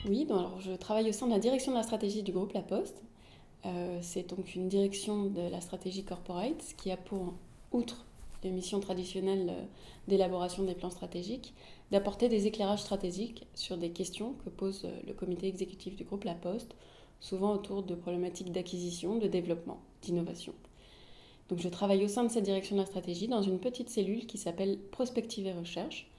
Oui, alors je travaille au sein de la direction de la stratégie du groupe La Poste. C'est donc une direction de la stratégie corporate qui a pour, outre les missions traditionnelles d'élaboration des plans stratégiques, d'apporter des éclairages stratégiques sur des questions que pose le comité exécutif du groupe La Poste, souvent autour de problématiques d'acquisition, de développement, d'innovation. Donc je travaille au sein de cette direction de la stratégie dans une petite cellule qui s'appelle Prospective et Recherche,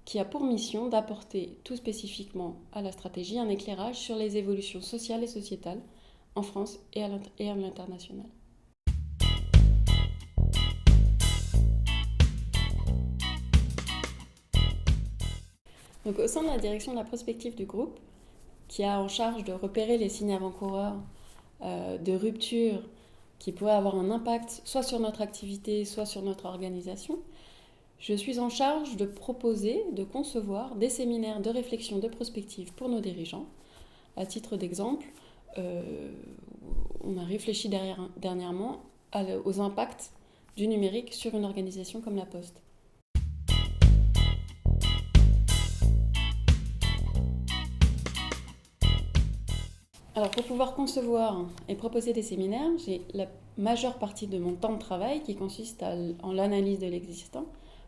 qui a pour mission d'apporter tout spécifiquement à la stratégie un éclairage sur les évolutions sociales et sociétales en France et à l'international. Donc, au sein de la direction de la prospective du groupe, qui a en charge de repérer les signes avant-coureurs de rupture qui pourraient avoir un impact soit sur notre activité, soit sur notre organisation, je suis en charge de proposer, de concevoir des séminaires de réflexion de prospective pour nos dirigeants. À titre d'exemple, on a réfléchi dernièrement aux impacts du numérique sur une organisation comme la Poste. Alors pour pouvoir concevoir et proposer des séminaires, j'ai la majeure partie de mon temps de travail qui consiste en l'analyse de l'existant.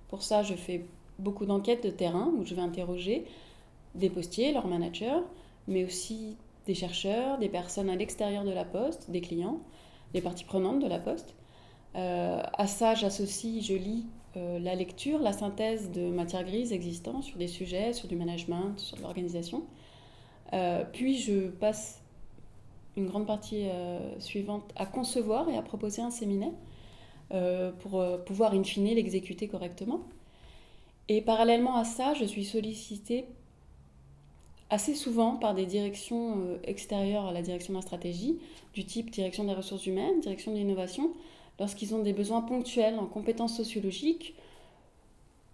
Pour ça, je fais beaucoup d'enquêtes de terrain où je vais interroger des postiers, leurs managers, mais aussi des chercheurs, des personnes à l'extérieur de la Poste, des clients, des parties prenantes de la Poste. À ça, je lis la lecture, la synthèse de matières grises existantes sur des sujets, sur du management, sur de l'organisation. Puis je passe une grande partie suivante à concevoir et à proposer un séminaire pour pouvoir in fine l'exécuter correctement. Et parallèlement à ça, je suis sollicitée assez souvent par des directions extérieures à la direction de la stratégie, du type direction des ressources humaines, direction de l'innovation, lorsqu'ils ont des besoins ponctuels en compétences sociologiques.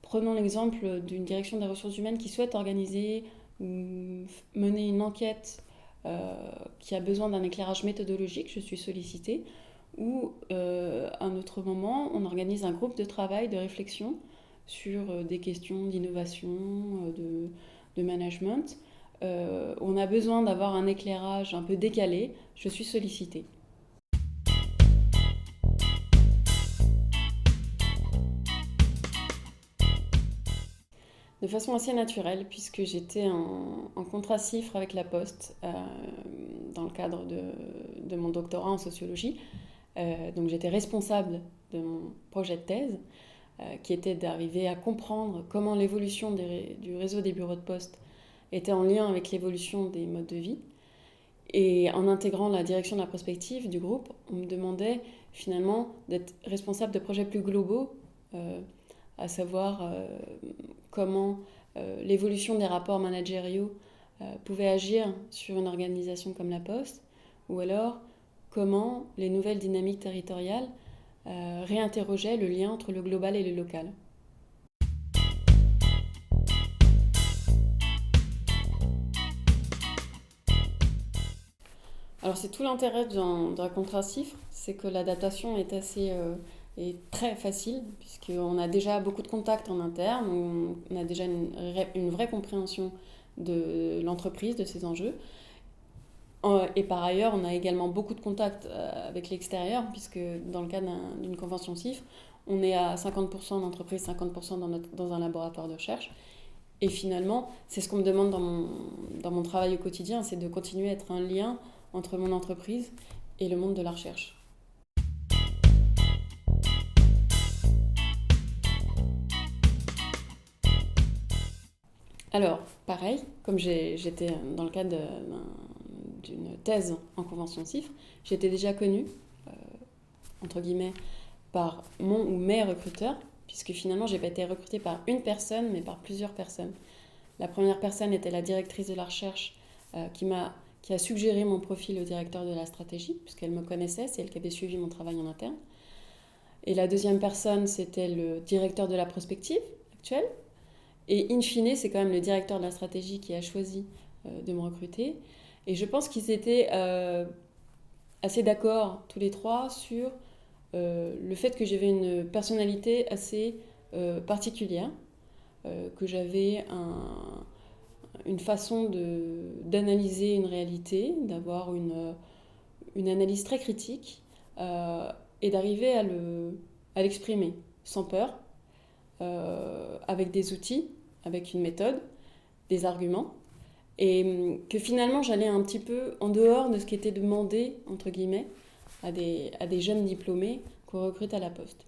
Prenons l'exemple d'une direction des ressources humaines qui souhaite organiser ou mener une enquête qui a besoin d'un éclairage méthodologique, je suis sollicitée, ou à un autre moment, on organise un groupe de travail, de réflexion sur des questions d'innovation, de management. On a besoin d'avoir un éclairage un peu décalé, je suis sollicitée. De façon assez naturelle, puisque j'étais en contrat CIFRE avec la Poste dans le cadre de mon doctorat en sociologie. Donc j'étais responsable de mon projet de thèse, qui était d'arriver à comprendre comment l'évolution du réseau des bureaux de poste était en lien avec l'évolution des modes de vie. Et en intégrant la direction de la prospective du groupe, on me demandait finalement d'être responsable de projets plus globaux, à savoir comment l'évolution des rapports managériaux pouvait agir sur une organisation comme la Poste, ou alors comment les nouvelles dynamiques territoriales réinterrogeaient le lien entre le global et le local. Alors c'est tout l'intérêt d'un contrat CIFRE, c'est que l'adaptation est très facile, puisqu'on a déjà beaucoup de contacts en interne, on a déjà une vraie compréhension de l'entreprise, de ses enjeux. Et par ailleurs, on a également beaucoup de contacts avec l'extérieur, puisque dans le cadre d'une convention CIFRE, on est à 50% d'entreprise, 50% dans un laboratoire de recherche. Et finalement, c'est ce qu'on me demande dans mon travail au quotidien, c'est de continuer à être un lien entre mon entreprise et le monde de la recherche. Alors, pareil, comme j'étais dans le cadre d'une thèse en convention CIFRE, j'étais déjà connue, entre guillemets, par mon ou mes recruteurs, puisque finalement, je n'ai pas été recrutée par une personne, mais par plusieurs personnes. La première personne était la directrice de la recherche qui a suggéré mon profil au directeur de la stratégie, puisqu'elle me connaissait, c'est elle qui avait suivi mon travail en interne. Et la deuxième personne, c'était le directeur de la prospective actuelle. Et in fine, c'est quand même le directeur de la stratégie qui a choisi de me recruter. Et je pense qu'ils étaient assez d'accord, tous les trois, sur le fait que j'avais une personnalité assez particulière, que j'avais une façon d'analyser une réalité, d'avoir une analyse très critique et d'arriver à l'exprimer sans peur, avec des outils, avec une méthode, des arguments, et que finalement j'allais un petit peu en dehors de ce qui était demandé, entre guillemets, à des jeunes diplômés qu'on recrute à la Poste.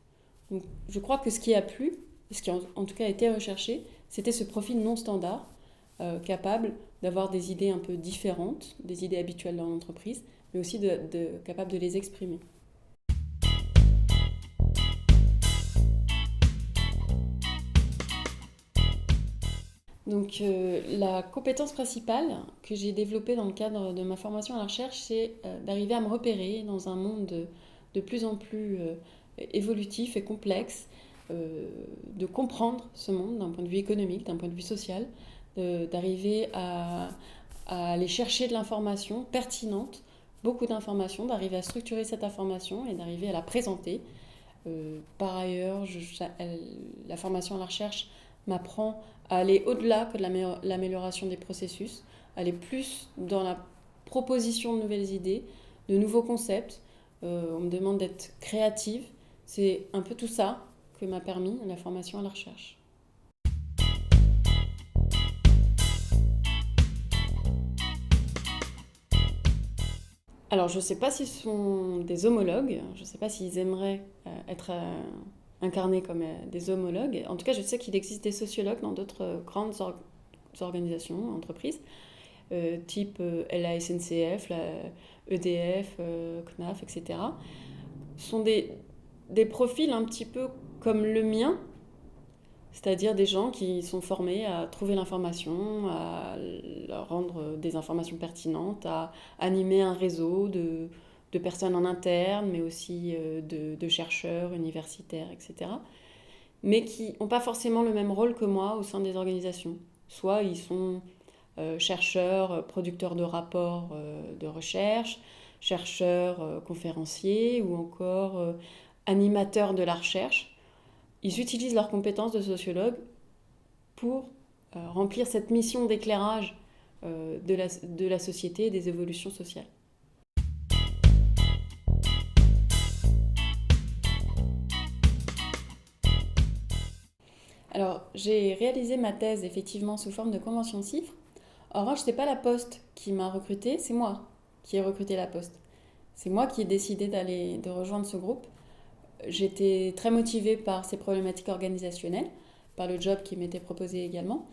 Donc, je crois que ce qui a plu, ce qui en tout cas a été recherché, c'était ce profil non standard, capable d'avoir des idées un peu différentes, des idées habituelles dans l'entreprise, mais aussi capable de les exprimer. Donc la compétence principale que j'ai développée dans le cadre de ma formation à la recherche, c'est d'arriver à me repérer dans un monde de plus en plus évolutif et complexe, de comprendre ce monde d'un point de vue économique, d'un point de vue social, d'arriver à aller chercher de l'information pertinente, beaucoup d'informations, d'arriver à structurer cette information et d'arriver à la présenter. Par ailleurs, la formation à la recherche m'apprend à aller au-delà que de l'amélioration des processus, aller plus dans la proposition de nouvelles idées, de nouveaux concepts. On me demande d'être créative. C'est un peu tout ça que m'a permis la formation à la recherche. Alors, je ne sais pas si ce sont des homologues, je ne sais pas s'ils aimeraient être incarnés comme des homologues. En tout cas, je sais qu'il existe des sociologues dans d'autres grandes organisations, entreprises, type la SNCF, la EDF, CNAF, etc. Ce sont des profils un petit peu comme le mien, c'est-à-dire des gens qui sont formés à trouver l'information, à rendre des informations pertinentes, à animer un réseau de personnes en interne, mais aussi de chercheurs, universitaires, etc. Mais qui n'ont pas forcément le même rôle que moi au sein des organisations. Soit ils sont chercheurs, producteurs de rapports de recherche, chercheurs, conférenciers, ou encore animateurs de la recherche. Ils utilisent leurs compétences de sociologue pour remplir cette mission d'éclairage de la société et des évolutions sociales. Alors, j'ai réalisé ma thèse effectivement sous forme de convention de CIFRE. En revanche, ce n'est pas la Poste qui m'a recrutée, c'est moi qui ai recruté la Poste. C'est moi qui ai décidé de rejoindre ce groupe. J'étais très motivée par ces problématiques organisationnelles, par le job qui m'était proposé également.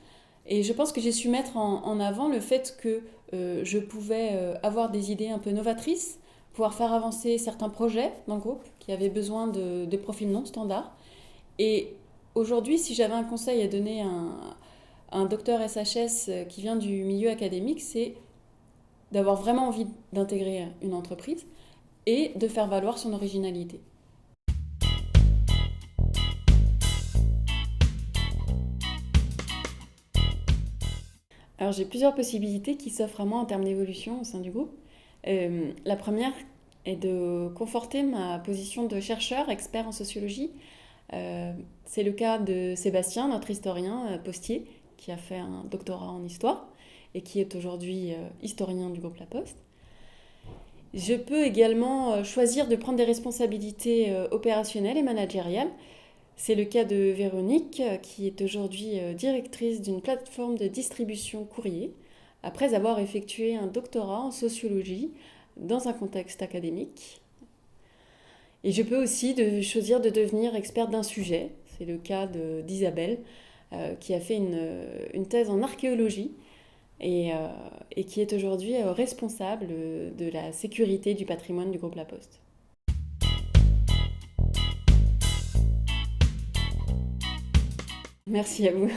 Et je pense que j'ai su mettre en avant le fait que je pouvais avoir des idées un peu novatrices, pouvoir faire avancer certains projets dans le groupe qui avaient besoin de profils non standards. Et aujourd'hui, si j'avais un conseil à donner à un docteur SHS qui vient du milieu académique, c'est d'avoir vraiment envie d'intégrer une entreprise et de faire valoir son originalité. Alors j'ai plusieurs possibilités qui s'offrent à moi en termes d'évolution au sein du groupe. La première est de conforter ma position de chercheur, expert en sociologie. C'est le cas de Sébastien, notre historien postier, qui a fait un doctorat en histoire et qui est aujourd'hui historien du groupe La Poste. Je peux également choisir de prendre des responsabilités opérationnelles et managériales. C'est le cas de Véronique, qui est aujourd'hui directrice d'une plateforme de distribution courrier, après avoir effectué un doctorat en sociologie dans un contexte académique. Et je peux aussi choisir de devenir experte d'un sujet. C'est le cas d'Isabelle, qui a fait une thèse en archéologie et qui est aujourd'hui responsable de la sécurité du patrimoine du groupe La Poste. Merci à vous.